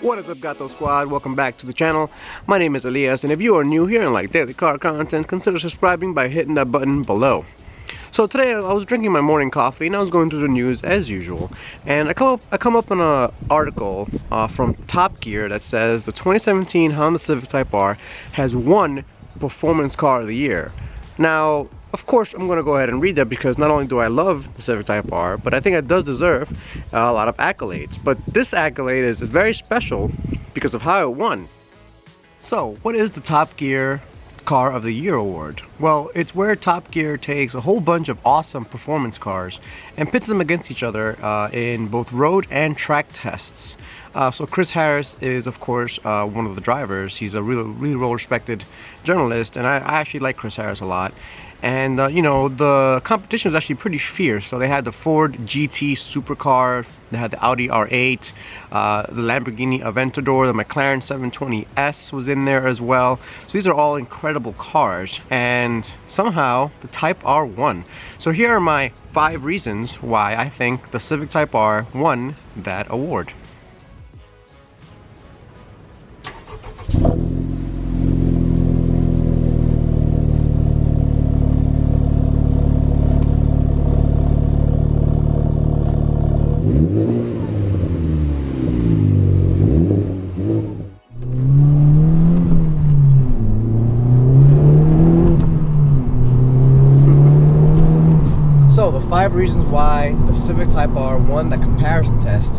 What is up, Gato Squad? Welcome back to the channel. My name is Elias, and if you are new here and like daily car content, consider subscribing by hitting that button below. So today I was drinking my morning coffee and I was going through the news as usual, and I come up on an article from Top Gear that says the 2017 Honda Civic Type R has won Performance Car of the Year. Now, of course, I'm going to go ahead and read that because not only do I love the Civic Type R, but I think it does deserve a lot of accolades. But this accolade is very special because of how it won. So, what is the Top Gear Car of the Year award? Well, it's where Top Gear takes a whole bunch of awesome performance cars and pits them against each other in both road and track tests. So Chris Harris is, of course, one of the drivers. He's a really well-respected journalist, and I actually like Chris Harris a lot. And you know, the competition was actually pretty fierce. So they had the Ford GT Supercar, they had the Audi R8, the Lamborghini Aventador, the Mclaren 720S was in there as well. So these are all incredible cars, and somehow the Type R won. So here are my 5 reasons why I think the Civic Type R won that award. So the 5 reasons why the Civic Type R won that comparison test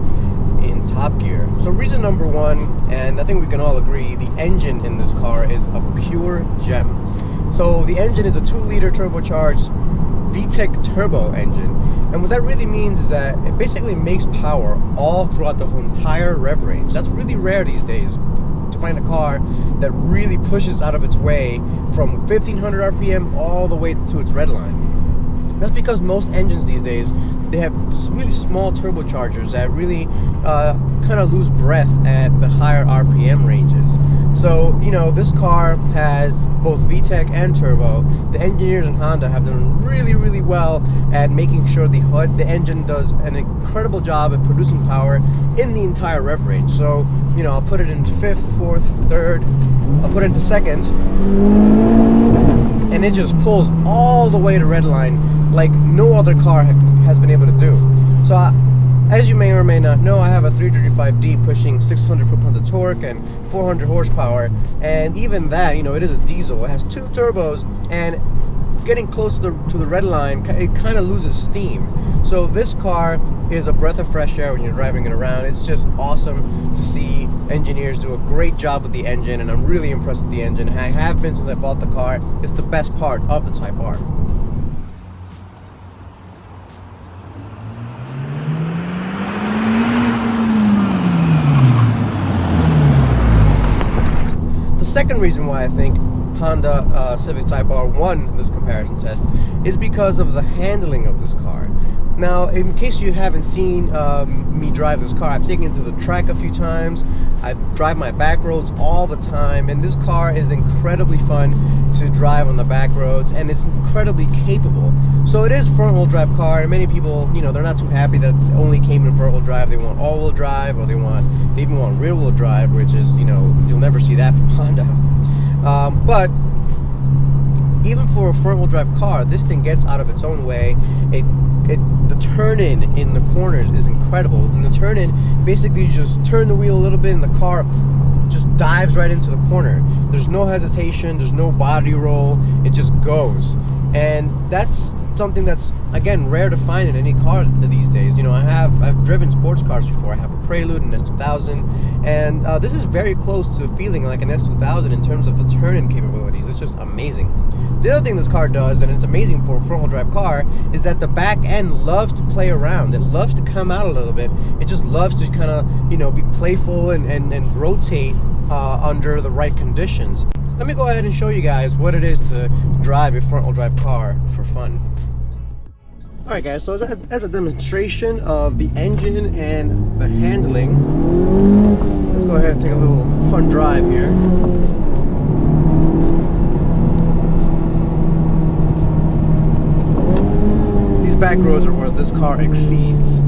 in Top Gear. So reason number 1, and I think we can all agree, the engine in this car is a pure gem. So the engine is a 2-liter turbocharged VTEC turbo engine, and what that really means is that it basically makes power all throughout the whole entire rev range. That's really rare these days, to find a car that really pushes out of its way from 1500 RPM all the way to its red line. That's because most engines these days, they have really small turbochargers that really kind of lose breath at the higher RPM ranges. So, you know, this car has both VTEC and turbo. The engineers in Honda have done really well at making sure the engine does an incredible job at producing power in the entire rev range. So, you know, I'll put it into 5th, 4th, 3rd, I'll put it into 2nd, and it just pulls all the way to redline like no other car has been able to do. So as you may or may not know, I have a 335D pushing 600 foot-pounds of torque and 400 horsepower, and even that, you know, it is a diesel. It has 2 turbos, and getting close to the red line, it kind of loses steam. So this car is a breath of fresh air when you're driving it around. It's just awesome to see engineers do a great job with the engine, and I'm really impressed with the engine. And I have been since I bought the car. It's the best part of the Type R. The second reason why I think Honda Civic Type R won this comparison test is because of the handling of this car. Now, in case you haven't seen me drive this car, I've taken it to the track a few times. I drive my back roads all the time, and this car is incredibly fun to drive on the back roads, and it's incredibly capable. So it is front-wheel drive car, and many people, you know, they're not too happy that it only came in front-wheel drive. They want all-wheel drive, or they even want rear-wheel drive, which is, you know, you'll never see that from Honda. But even for a front-wheel drive car, this thing gets out of its own way. The turn-in in the corners is incredible. And the turn-in, basically you just turn the wheel a little bit and the car just dives right into the corner. There's no hesitation, there's no body roll, it just goes. And that's something that's, again, rare to find in any car these days. You know, I've driven sports cars before. I have a Prelude, an S2000, and this is very close to feeling like an S2000 in terms of the turn-in capabilities. It's just amazing. The other thing this car does, and it's amazing for a front-wheel drive car, is that the back end loves to play around. It loves to come out a little bit. It just loves to kind of, you know, be playful and rotate under the right conditions. Let me go ahead and show you guys what it is to drive a front-wheel drive car for fun. Alright guys, so as a demonstration of the engine and the handling, let's go ahead and take a little fun drive here. These back roads are where this car exceeds.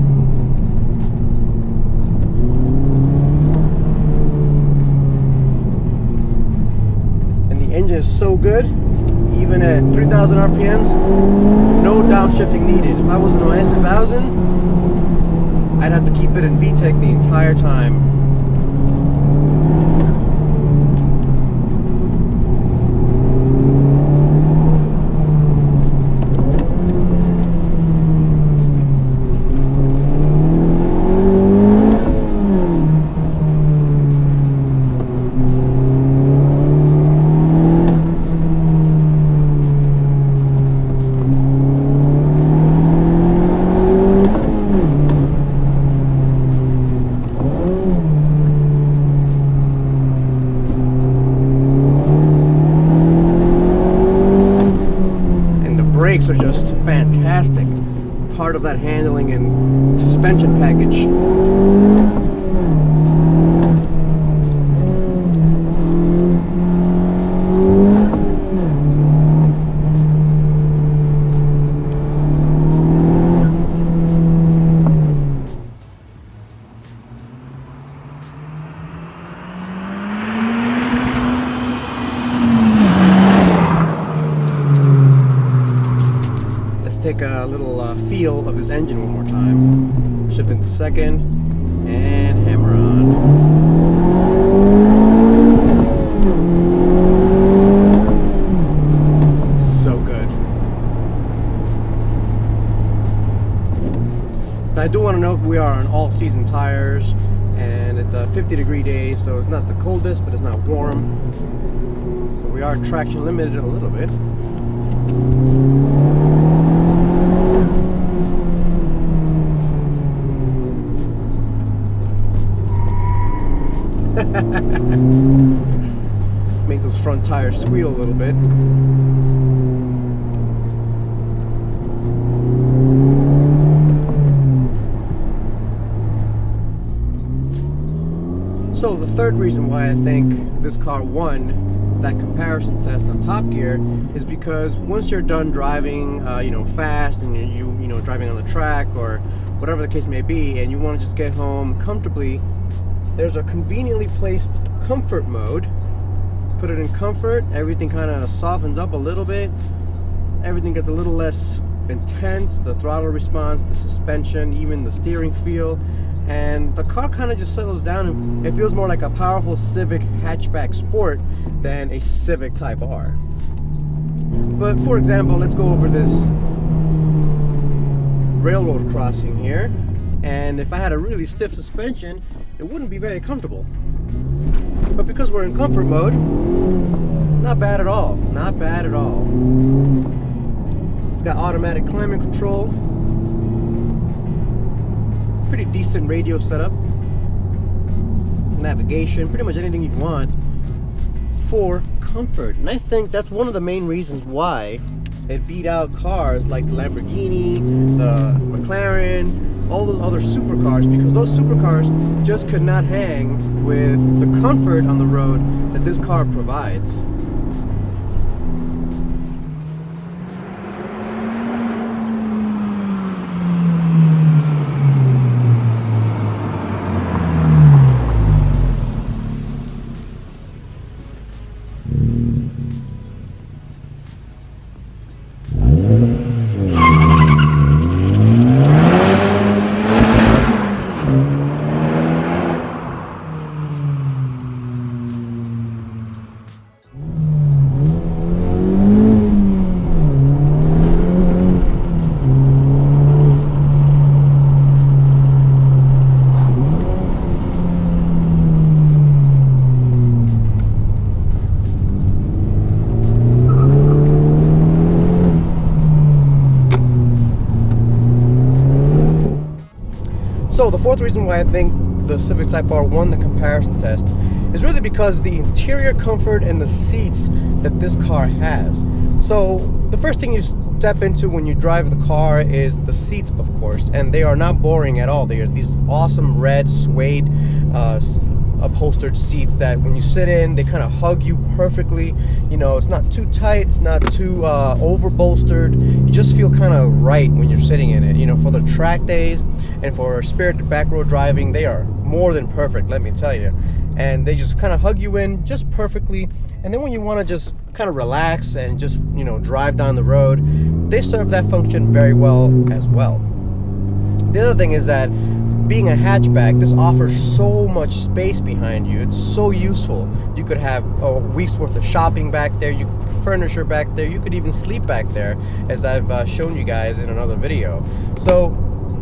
is so good, even at 3,000 RPMs, no downshifting needed. If I was in an S2000, I'd have to keep it in VTEC the entire time. Brakes are just fantastic, part of that handling and suspension package. Take a little feel of this engine one more time. Shift into second and hammer on. So good. Now I do want to note we are on all season tires, and it's a 50-degree day, so it's not the coldest, but it's not warm. So we are traction limited a little bit. Make those front tires squeal a little bit. So the third reason why I think this car won that comparison test on Top Gear is because once you're done driving, fast, and you know driving on the track or whatever the case may be, and you want to just get home comfortably, there's a conveniently placed comfort mode. Put it in comfort, everything kind of softens up a little bit. Everything gets a little less intense, the throttle response, the suspension, even the steering feel, and the car kind of just settles down, and it feels more like a powerful Civic hatchback sport than a Civic Type R. But for example, let's go over this railroad crossing here, and if I had a really stiff suspension, it wouldn't be very comfortable. But because we're in comfort mode, not bad at all. Not bad at all. It's got automatic climate control. Pretty decent radio setup. Navigation, pretty much anything you'd want for comfort. And I think that's one of the main reasons why it beat out cars like the Lamborghini, the Mclaren, all those other supercars, because those supercars just could not hang with the comfort on the road that this car provides. So the fourth reason why I think the Civic Type R won the comparison test is really because the interior comfort and the seats that this car has. So the first thing you step into when you drive the car is the seats, of course, and they are not boring at all. They are these awesome red suede upholstered seats that when you sit in, they kind of hug you perfectly. You know, it's not too tight, it's not too over bolstered. You just feel kind of right when you're sitting in it. You know, for the track days and for spirited back road driving, they are more than perfect, let me tell you. And they just kind of hug you in just perfectly. And then when you want to just kind of relax and just, you know, drive down the road, they serve that function very well as well. The other thing is that being a hatchback, this offers so much space behind you. It's so useful. You could have a week's worth of shopping back there. You could put furniture back there. You could even sleep back there, as I've shown you guys in another video. So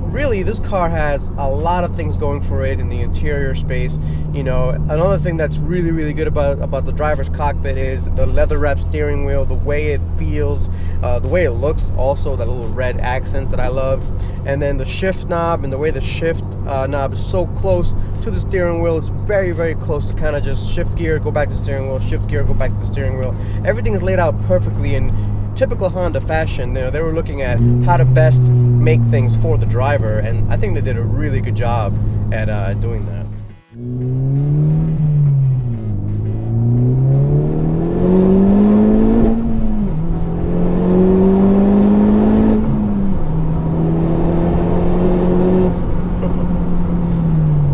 really, this car has a lot of things going for it in the interior space. You know, another thing that's really, really good about the driver's cockpit is the leather wrap steering wheel, the way it feels, the way it looks, also that little red accents that I love. And then the shift knob, and the way the shift knob is so close to the steering wheel. It's very, very close to kind of just shift gear, go back to the steering wheel, shift gear, go back to the steering wheel. Everything is laid out perfectly in typical Honda fashion. You know, they were looking at how to best make things for the driver, and I think they did a really good job at doing that.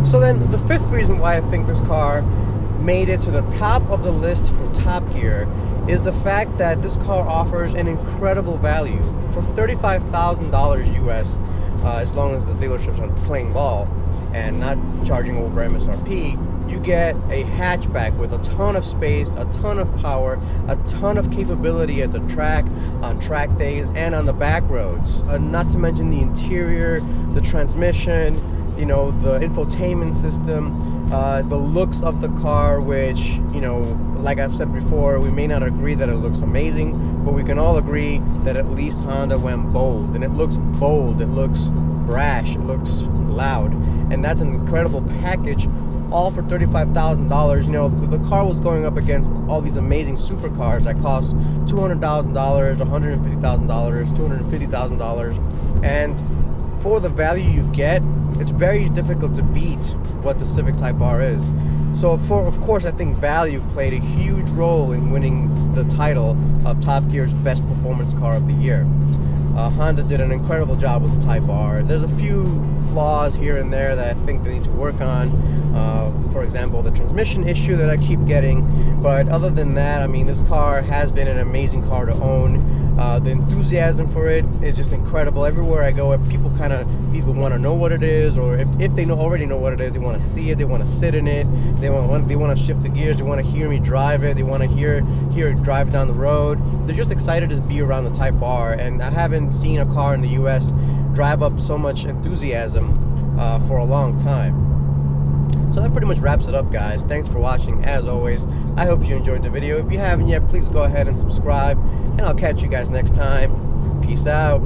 So then the fifth reason why I think this car made it to the top of the list for Top Gear is the fact that this car offers an incredible value. For $35,000 US, as long as the dealerships are playing ball and not charging over MSRP, you get a hatchback with a ton of space, a ton of power, a ton of capability at the track, on track days, and on the back roads. Not to mention the interior, the transmission, you know, the infotainment system, the looks of the car, which, you know, like I've said before, we may not agree that it looks amazing, but we can all agree that at least Honda went bold. And it looks bold, it looks brash, it looks loud, and that's an incredible package, all for $35,000. You know, the car was going up against all these amazing supercars that cost $200,000, $150,000, $250,000, and for the value you get, it's very difficult to beat what the Civic Type R is. So of course, I think value played a huge role in winning the title of Top Gear's best performance car of the year. Honda did an incredible job with the Type R. There's a few flaws here and there that I think they need to work on. For example, the transmission issue that I keep getting. But other than that, I mean, this car has been an amazing car to own. The enthusiasm for it is just incredible. Everywhere I go, people kind of either want to know what it is, or if they already know what it is, they want to see it, they want to sit in it, they want to shift the gears, they want to hear me drive it, they want to hear it drive down the road. They're just excited to be around the Type R, and I haven't seen a car in the US drive up so much enthusiasm for a long time. So that pretty much wraps it up, guys. Thanks for watching, as always. I hope you enjoyed the video. If you haven't yet, please go ahead and subscribe, and I'll catch you guys next time. Peace out.